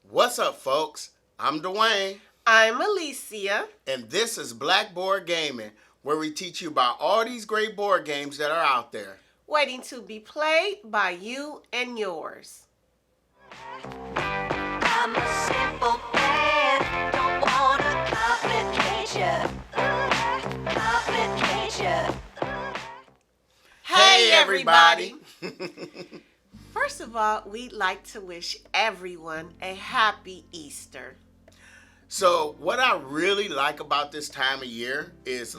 What's up, folks? I'm Dwayne, I'm Alicia. and this is Blackboard Gaming, where we teach you about all these great board games that are out there. Waiting to be played by you and yours. I'm a simple man, don't wanna complicate you. Hey, everybody. First of all, we'd like to wish everyone a happy Easter. So, what I really like about this time of year is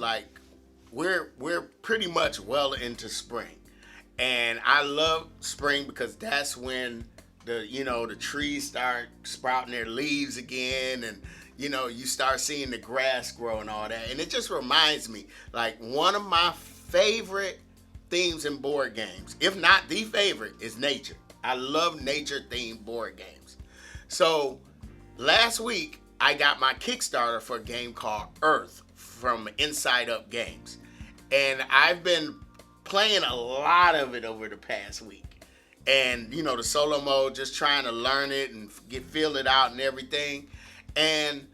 we're pretty much well into spring, and I love spring because that's when the trees start sprouting their leaves again, and you start seeing the grass grow and all that, and it just reminds me like one of my favorite themes in board games, if not the favorite, is nature. I love nature themed board games. So last week I got my Kickstarter for a game called Earth from Inside Up Games. And I've been playing a lot of it over the past week. And the solo mode, just trying to learn it and feel it out and everything. And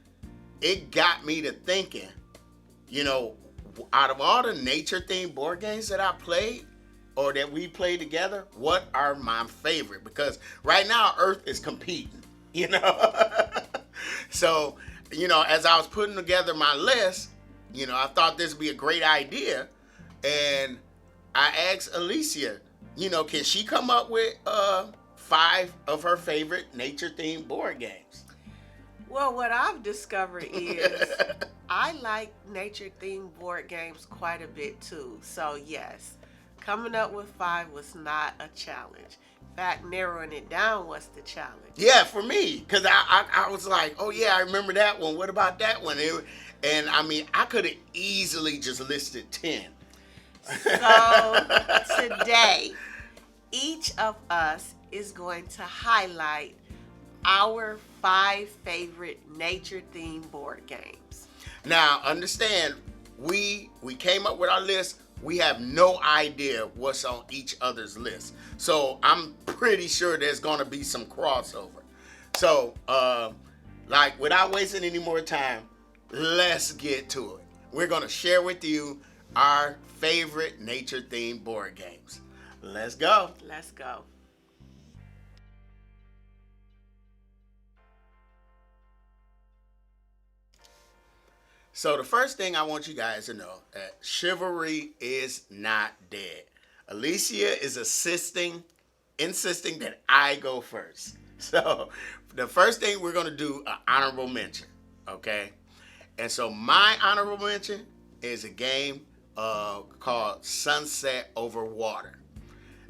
it got me to thinking, out of all the nature themed board games that I played or that we played together, what are my favorite? Because right now Earth is competing, So, as I was putting together my list, I thought this would be a great idea. And I asked Alicia, can she come up with 5 of her favorite nature themed board games? Well, what I've discovered is I like nature themed board games quite a bit too. So, yes, coming up with 5 was not a challenge. In fact, narrowing it down was the challenge. Yeah, for me, because I was like, oh yeah, I remember that one. What about that one? And I mean, I could have easily just listed 10. So, today, each of us is going to highlight our 5 favorite nature themed board games. Now, understand, we came up with our list. We have no idea what's on each other's list. So I'm pretty sure there's going to be some crossover. So, without wasting any more time, let's get to it. We're going to share with you our favorite nature-themed board games. Let's go. Let's go. So the first thing I want you guys to know that chivalry is not dead. Alicia is insisting that I go first. So the first thing we're gonna do an honorable mention, okay? And so my honorable mention is a game called Sunset Over Water.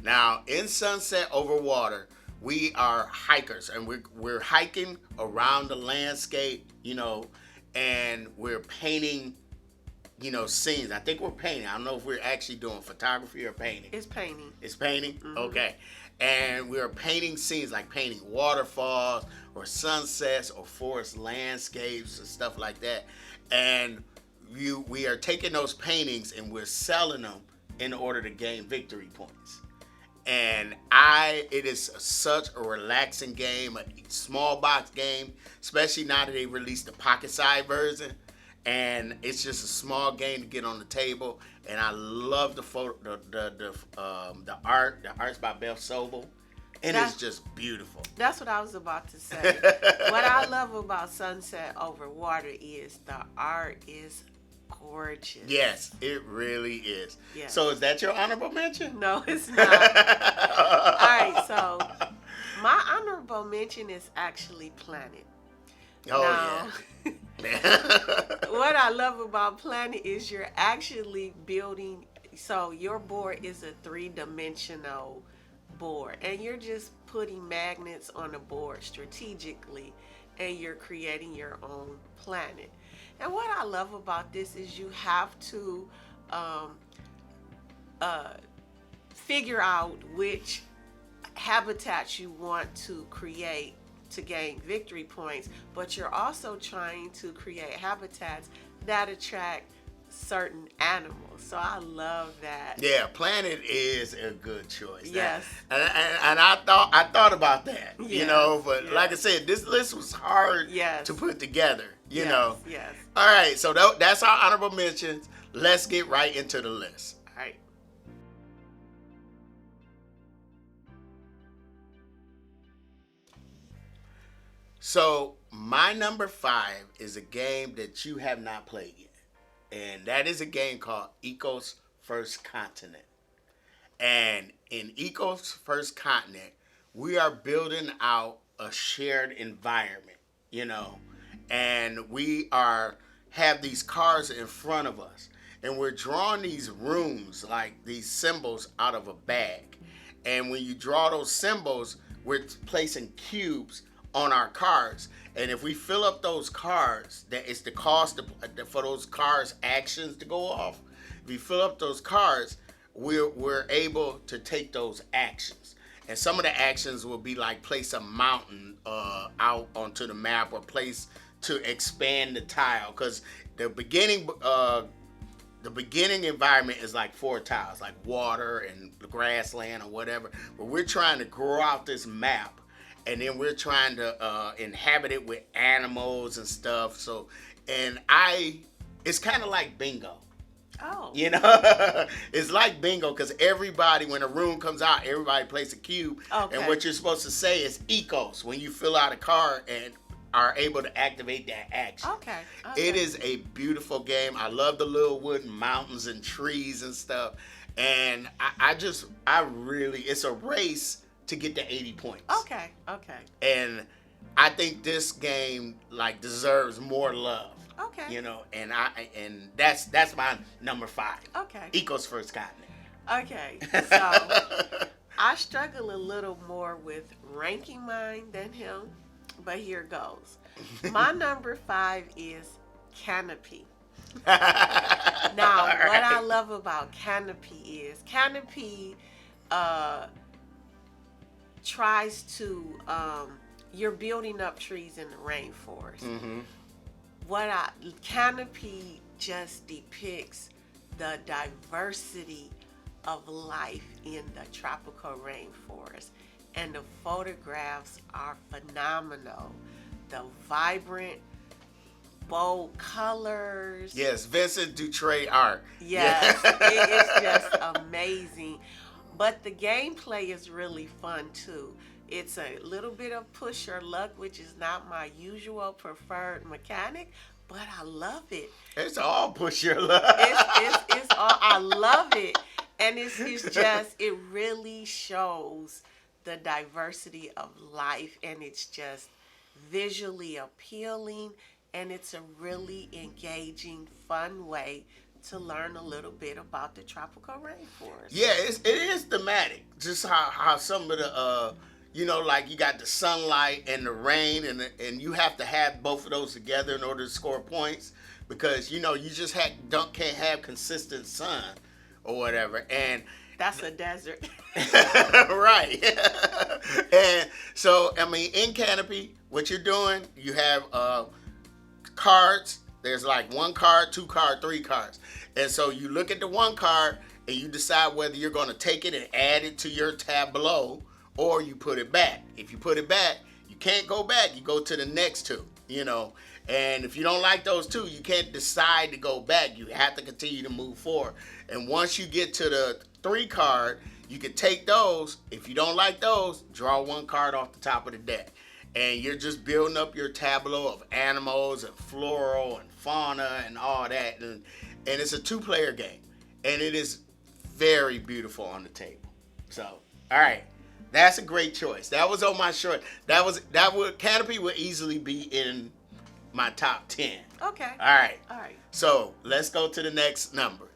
Now in Sunset Over Water, we are hikers and we're hiking around the landscape, and we're painting, scenes. I think we're painting. I don't know if we're actually doing photography or painting. It's painting. It's painting? Mm-hmm. Okay. And we're painting scenes, like painting waterfalls or sunsets or forest landscapes and stuff like that. And we are taking those paintings and we're selling them in order to gain victory points. And it is such a relaxing game, a small box game, especially now that they released the pocket side version. And it's just a small game to get on the table. And I love the photo, the art. The art's by Beth Sobel, and it's just beautiful. That's what I was about to say. What I love about Sunset Over Water is the art is gorgeous. Yes, it really is. Yes. So is that your honorable mention? No, it's not. All right, so my honorable mention is actually Planet. Oh, yeah. What I love about Planet is you're actually building, so your board is a 3-dimensional board, and you're just putting magnets on the board strategically, and you're creating your own planet. And what I love about this is you have to figure out which habitats you want to create to gain victory points, but you're also trying to create habitats that attract certain animals. So I love that. Yeah, Planet is a good choice. Yes. And I thought about that, Yes, but yes. like I said, this list was hard Yes. to put together, you Yes, know. yes. All right, so that's our honorable mentions. Let's get right into the list. All right. So my number 5 is a game that you have not played yet. And that is a game called Eco's First Continent. And in Eco's First Continent, we are building out a shared environment, and we have these cars in front of us. And we're drawing these rooms, like these symbols, out of a bag. And when you draw those symbols, we're placing cubes on our cards. And if we fill up those cards, that is the cost for those cards' actions to go off. If we fill up those cards, we're able to take those actions. And some of the actions will be like place a mountain out onto the map, or place to expand the tile. Because the beginning environment is like 4 tiles, like water and grassland or whatever. But we're trying to grow out this map, and then we're trying to inhabit it with animals and stuff. So, it's kind of like bingo. Oh. It's like bingo, because everybody, when a room comes out, everybody plays a cube. Okay. And what you're supposed to say is Ecos when you fill out a card and are able to activate that action. Okay. It is a beautiful game. I love the little wooden mountains and trees and stuff. And it's a race to get to 80 points. Okay. And I think this game deserves more love. Okay. And that's my number 5. Okay. Eco's First Continent. Okay. So I struggle a little more with ranking mine than him, but here goes. My number 5 is Canopy. Now, what I love about Canopy is Canopy tries to you're building up trees in the rainforest. Mm-hmm. Canopy just depicts the diversity of life in the tropical rainforest, and the photographs are phenomenal. The vibrant, bold colors. Yes, Vincent Dutray art. Yes, it is just amazing. But the gameplay is really fun too. It's a little bit of push your luck, which is not my usual preferred mechanic, but I love it. It's all push your luck. It's all, I love it. And it's just, it really shows the diversity of life, and it's just visually appealing, and it's a really engaging, fun way to learn a little bit about the tropical rainforest. Yeah, it is thematic. Just how some of the you got the sunlight and the rain, and you have to have both of those together in order to score points, because you just can't have consistent sun or whatever. And that's a desert. right. And so in Canopy, what you're doing, you have cards. There's like 1 card, 2 card, 3 cards. And so you look at the 1 card and you decide whether you're going to take it and add it to your tableau, or you put it back. If you put it back, you can't go back. You go to the next 2, And if you don't like those 2, you can't decide to go back. You have to continue to move forward. And once you get to the 3 card, you can take those. If you don't like those, draw 1 card off the top of the deck. And you're just building up your tableau of animals and floral and fauna and all that. And it's a 2-player game. And it is very beautiful on the table. So, all right. That's a great choice. That was on my short. Canopy would easily be in my top 10. Okay. All right. All right. So let's go to the next number.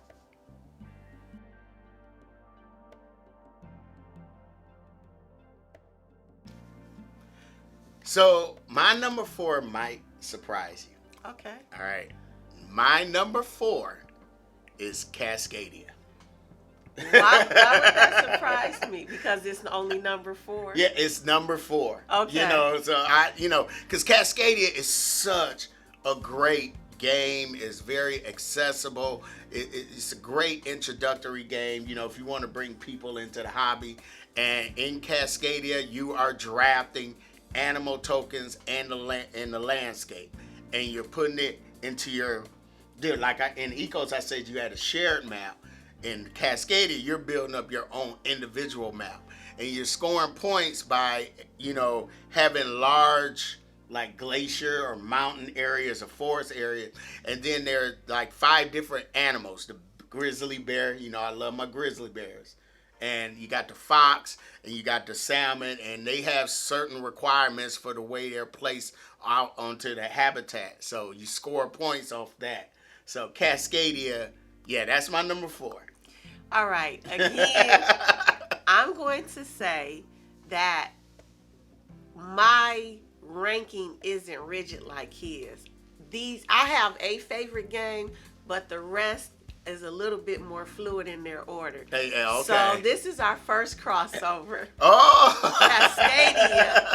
So my number 4 might surprise you. Okay. All right. My number 4 is Cascadia. Why would that surprise me? Because it's only number 4? Yeah, it's number 4. Okay. So because Cascadia is such a great game is very accessible. It's a great introductory game, if you want to bring people into the hobby. And in Cascadia, you are drafting animal tokens and in the landscape, and you're putting it into your. Dude, in Ecos, I said you had a shared map. In Cascadia, you're building up your own individual map, and you're scoring points by having large like glacier or mountain areas or forest areas, and then there are like 5 different animals. The grizzly bear, I love my grizzly bears, and you got the fox, and you got the salmon, and they have certain requirements for the way they're placed out onto the habitat. So you score points off that. So Cascadia, yeah, that's my number 4. All right. Again, I'm going to say that my ranking isn't rigid like his. I have a favorite game, but the rest is a little bit more fluid in their order. Hey, okay. So this is our first crossover. Oh, Cascadia.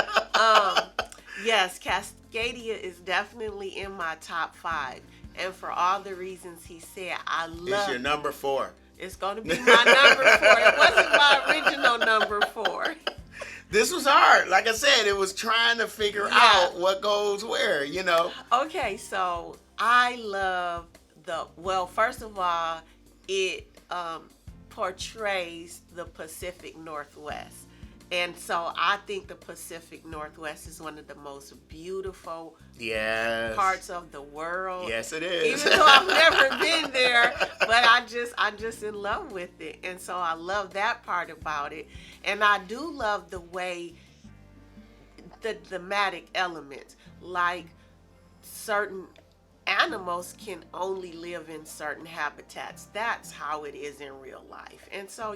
Yes, Cascadia is definitely in my top 5, and for all the reasons he said, I love. It's your number 4. It's going to be my number 4. It wasn't my original number 4. This was hard. Like I said, it was trying to figure out what goes where, Okay, so I love first of all, it portrays the Pacific Northwest. And so I think the Pacific Northwest is one of the most beautiful parts of the world. Yes, it is. Even though I've never been there, but I'm just in love with it. And so I love that part about it. And I do love the way the thematic elements, like certain animals can only live in certain habitats. That's how it is in real life. And so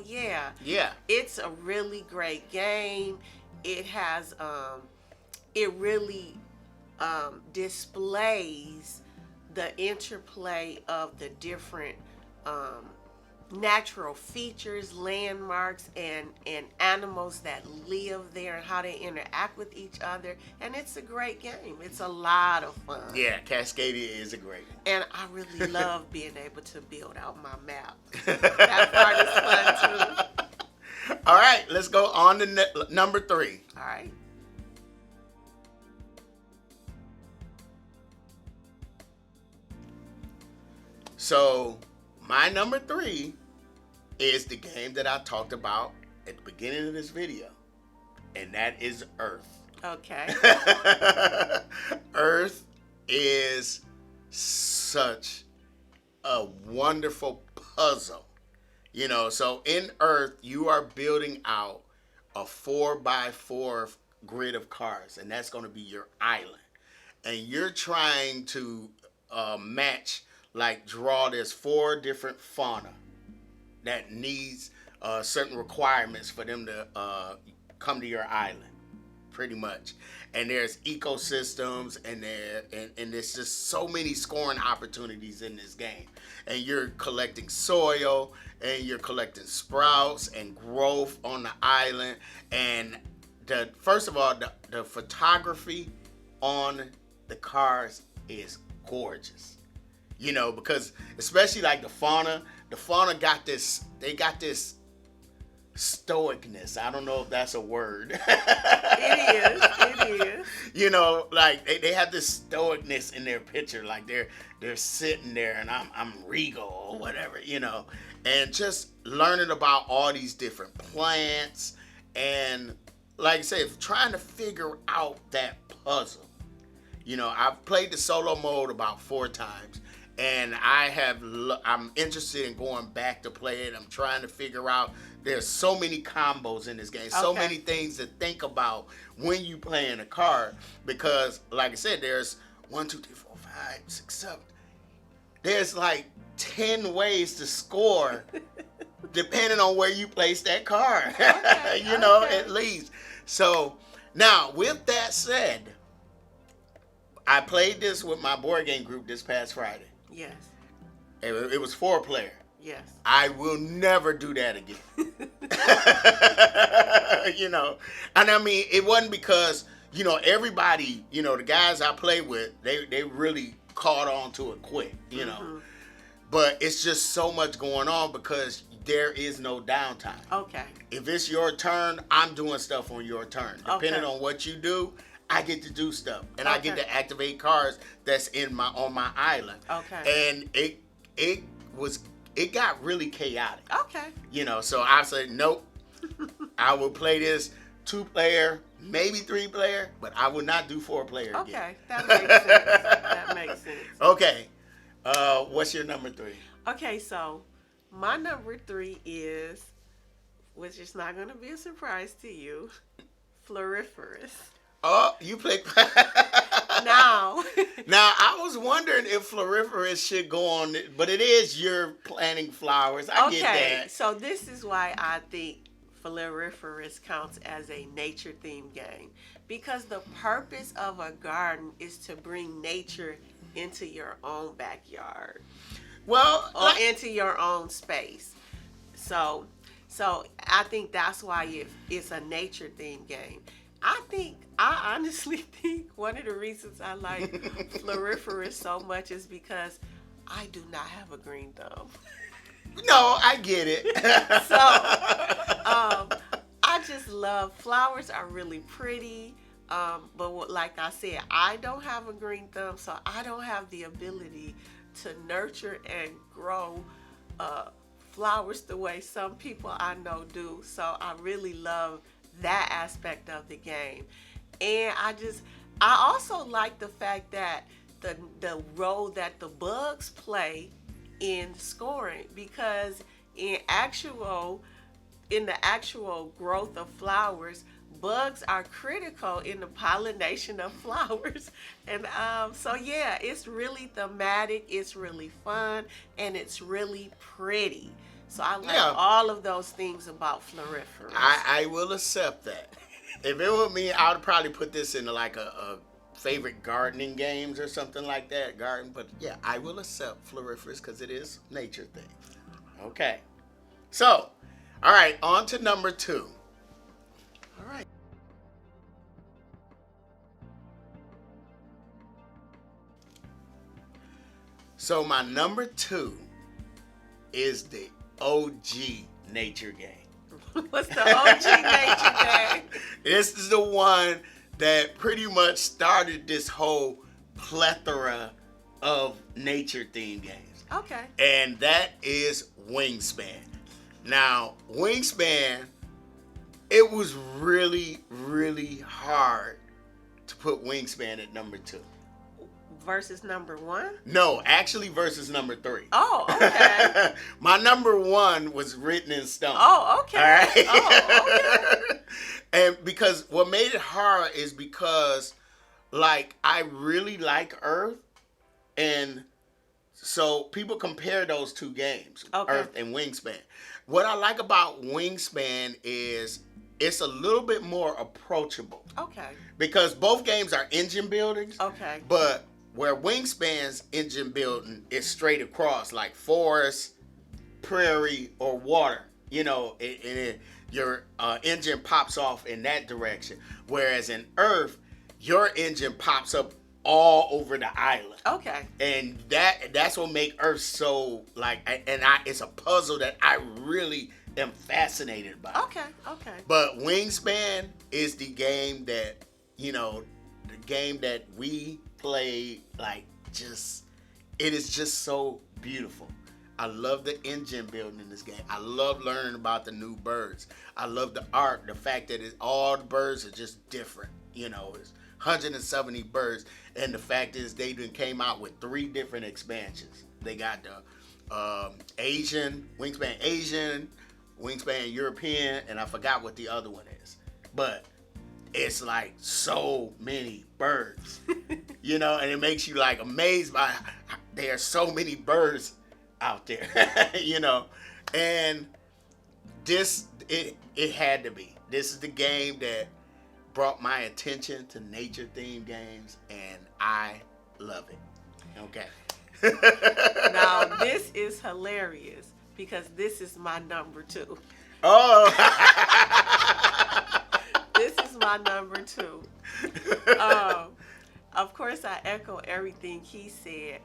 it's a really great game. It has it really displays the interplay of the different natural features, landmarks, and animals that live there and how they interact with each other. And it's a great game. It's a lot of fun. Yeah, Cascadia is a great one. And I really love being able to build out my map. That part is fun too. All right, let's go on to number 3. All right. So my number 3 is the game that I talked about at the beginning of this video, and that is Earth. Okay. Earth is such a wonderful puzzle. So in Earth, you are building out a 4x4 grid of cars, and that's going to be your island. And you're trying to draw this 4 different fauna that needs certain requirements for them to come to your island, pretty much. And there's ecosystems, and there's just so many scoring opportunities in this game. And you're collecting soil, and you're collecting sprouts and growth on the island. And first of all, the photography on the cars is gorgeous. Because especially like the fauna got this stoicness. I don't know if that's a word. It is. Like they have this stoicness in their picture, like they're sitting there and I'm regal or whatever, and just learning about all these different plants, and like I said, trying to figure out that puzzle. I've played the solo mode about 4 times. And I'm interested in going back to play it. I'm trying to figure out, there's so many combos in this game, so many things to think about when you playing a card. Because, like I said, there's 1, 2, 3, 4, 5, 6, 7. There's like 10 ways to score, depending on where you place that card. At least. So now, with that said, I played this with my board game group this past Friday. Yes. It was 4-player. Yes. I will never do that again. And I mean, it wasn't because, everybody, the guys I play with, they really caught on to it quick, you know. But it's just so much going on because there is no downtime. Okay. If it's your turn, I'm doing stuff on your turn. Depending Okay. on what you do, I get to do stuff, and I get Okay. to activate cards that's on my island. Okay. And it got really chaotic. Okay. You know, so I said, nope. I will play this 2-player, maybe 3-player, but I will not do 4-player again. Okay. That makes sense. That makes sense. Okay. What's your number 3? Okay, so my number 3 is, which is not going to be a surprise to you, Floriferous. Oh, you play. Now. Now, I was wondering if Floriferous should go on, but it is you're planting flowers. I get that. So this is why I think Floriferous counts as a nature-themed game. Because the purpose of a garden is to bring nature into your own backyard. Well, Or into your own space. So I think that's why it's a nature-themed game. I honestly think one of the reasons I like Floriferous so much is because I do not have a green thumb. no, I get it. So, I just love flowers are really pretty. But like I said, I don't have a green thumb, so I don't have the ability to nurture and grow flowers the way some people I know do. So I really love that aspect of the game. And I also like the fact that the role that the bugs play in scoring, because in the actual growth of flowers, bugs are critical in the pollination of flowers. And so yeah, it's really thematic, it's really fun, and it's really pretty. So I like all of those things about Floriferous. I will accept that. If it were me, I would probably put this in like a favorite gardening games or something like that. But yeah, I will accept Floriferous because it is nature thing. Okay. So, all right, on to number 2. All right. So my number 2 is the OG nature game. What's the OG nature game? This is the one that pretty much started this whole plethora of nature-themed games. Okay. And that is Wingspan. Now, Wingspan, it was really, really hard to put Wingspan at number 2. Versus number 1? No, actually versus number 3. Oh, okay. My number 1 was written in stone. Oh, okay. All right. Oh, okay. And because what made it hard is because, like, I really like Earth, and so people compare those two games, Earth and Wingspan. What I like about Wingspan is it's a little bit more approachable. Okay. Because both games are engine buildings. Okay. But where Wingspan's engine building is straight across, like forest, prairie, or water, you know, your engine pops off in that direction. Whereas in Earth, your engine pops up all over the island. Okay. And that's what makes Earth so, like, it's a puzzle that I really am fascinated by. Okay. But Wingspan is the game that, you know, the game that we play, like, just, it is just so beautiful. I love the engine building in this game. I love learning about the new birds. I love the art, the fact that all the birds are just different. You know, it's 170 birds. And the fact is they came out with 3 different expansions. They got the Asian, Wingspan European, and I forgot what the other one is. But it's like so many birds, you know, and it makes you like amazed by there are so many birds out there, you know. And it had to be. This is the game that brought my attention to nature themed games, and I love it. Okay. Now this is hilarious because this is my number 2. Oh. This is my number 2. Of course, I echo everything he said.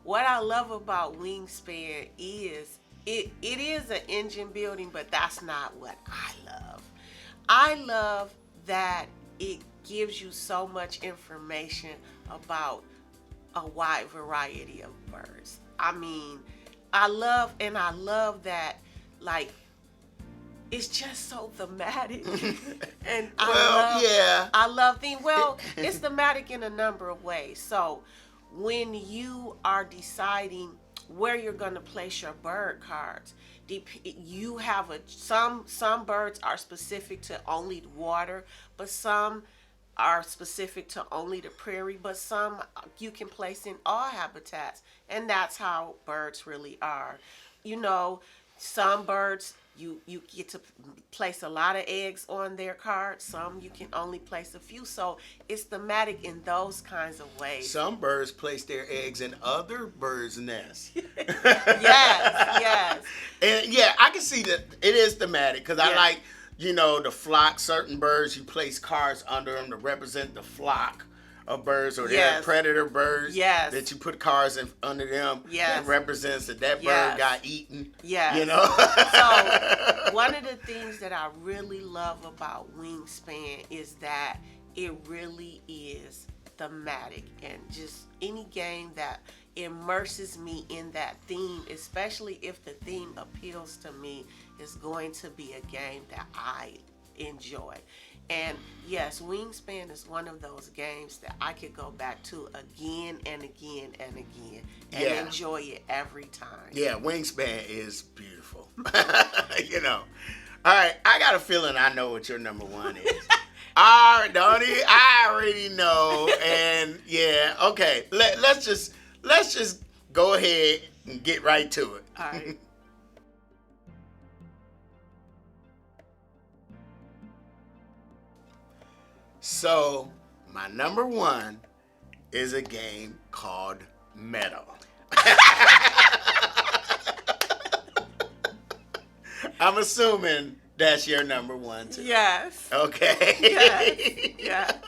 What I love about Wingspan is it is an engine building, but that's not what I love. I love that it gives you so much information about a wide variety of birds. I mean, I love that, like, it's just so thematic. And yeah. I love theme. Well, it's thematic in a number of ways. So when you are deciding where you're going to place your bird cards, you have some birds are specific to only water, but some are specific to only the prairie, but some you can place in all habitats, and that's how birds really are. You know, some birds you get to place a lot of eggs on their cards. Some you can only place a few. So it's thematic in those kinds of ways. Some birds place their eggs in other birds' nests. Yes. And yeah, I can see that it is thematic because I Yeah. like, the flock. Certain birds, you place cards under them to represent the flock of birds, or they're Yes. predator birds. Yes. That you put cards under them. Yes. That represents that Yes. bird got eaten. Yes. So One of the things that I really love about Wingspan is that it really is thematic, and just any game that immerses me in that theme, especially if the theme appeals to me, is going to be a game that I enjoy. And yes, Wingspan is one of those games that I could go back to again and again and again and Yeah. enjoy it every time. yeah, Wingspan is beautiful. All right, I got a feeling I know what your number one is. All right, Donnie, I already know. And yeah, okay, let's just go ahead and get right to it. All right. So, my number one is a game called Meadow. I'm assuming that's your number one too. Yes. Okay. Yes.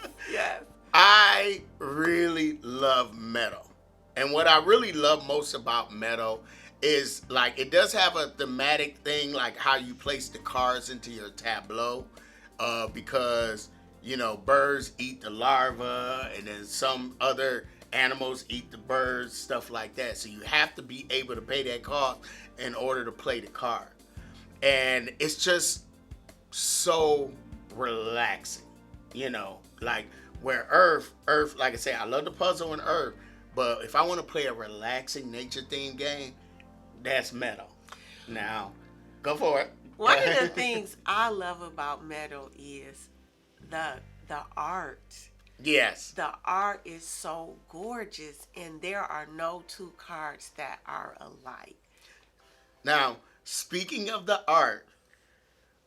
I really love Meadow. And what I really love most about Meadow is, like, it does have a thematic thing, like how you place the cards into your tableau, because birds eat the larva, and then some other animals eat the birds, stuff like that. So you have to be able to pay that cost in order to play the card. And it's just so relaxing, like where Earth, like I say, I love the puzzle in Earth, but if I want to play a relaxing nature themed game, that's Meadow. Now, go for it. One of the things I love about Meadow is the art. Yes. The art is so gorgeous, and there are no two cards that are alike. Now, speaking of the art,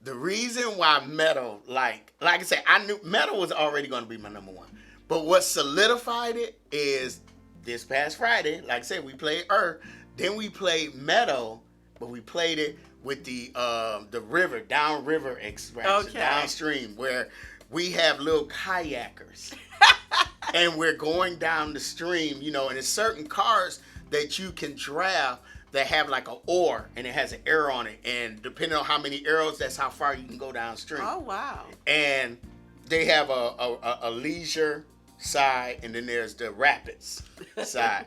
the reason why Meadow, like I said, I knew Meadow was already going to be my number one. But what solidified it is this past Friday, like I said, we played Earth. Then we played Meadow, but we played it with the river, downriver extraction, Okay. downstream, where we have little kayakers. And we're going down the stream, and there's certain cards that you can draft that have like an oar, and it has an arrow on it, and depending on how many arrows, that's how far you can go downstream. Oh, wow. And they have a leisure side, and then there's the rapids side,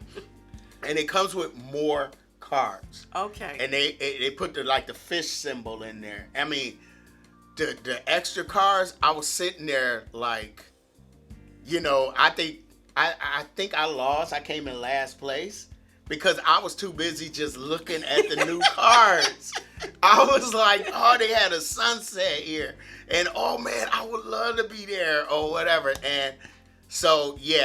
and it comes with more cards. Okay. And they put the fish symbol in there. I mean, the extra cards, I was sitting there like, I think I lost. I came in last place because I was too busy just looking at the new cards. I was like, oh, they had a sunset here, and oh man, I would love to be there or whatever. And so you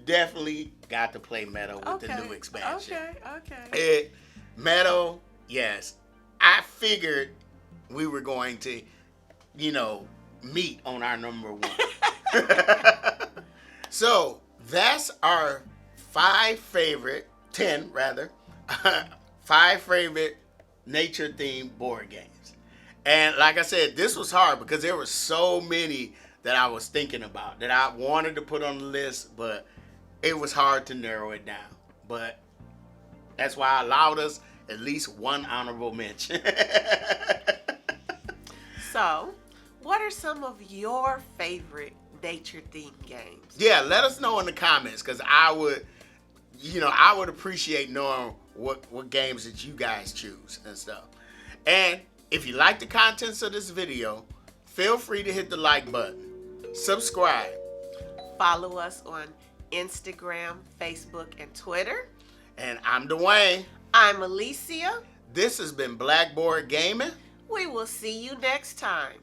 definitely got to play Meadow with the new expansion. Okay. Meadow, yes. I figured we were going to, meet on our number one. So that's our 10 favorite nature themed board games. And like I said, this was hard because there were so many that I was thinking about, that I wanted to put on the list, but it was hard to narrow it down. But that's why I allowed us at least one honorable mention. So, what are some of your favorite nature-themed games? Yeah, let us know in the comments, because I would appreciate knowing what games that you guys choose and stuff. And if you like the contents of this video, feel free to hit the like button. Subscribe. Follow us on Instagram, Facebook, and Twitter. And I'm Dwayne. I'm Alicia. This has been Blackboard Gaming. We will see you next time.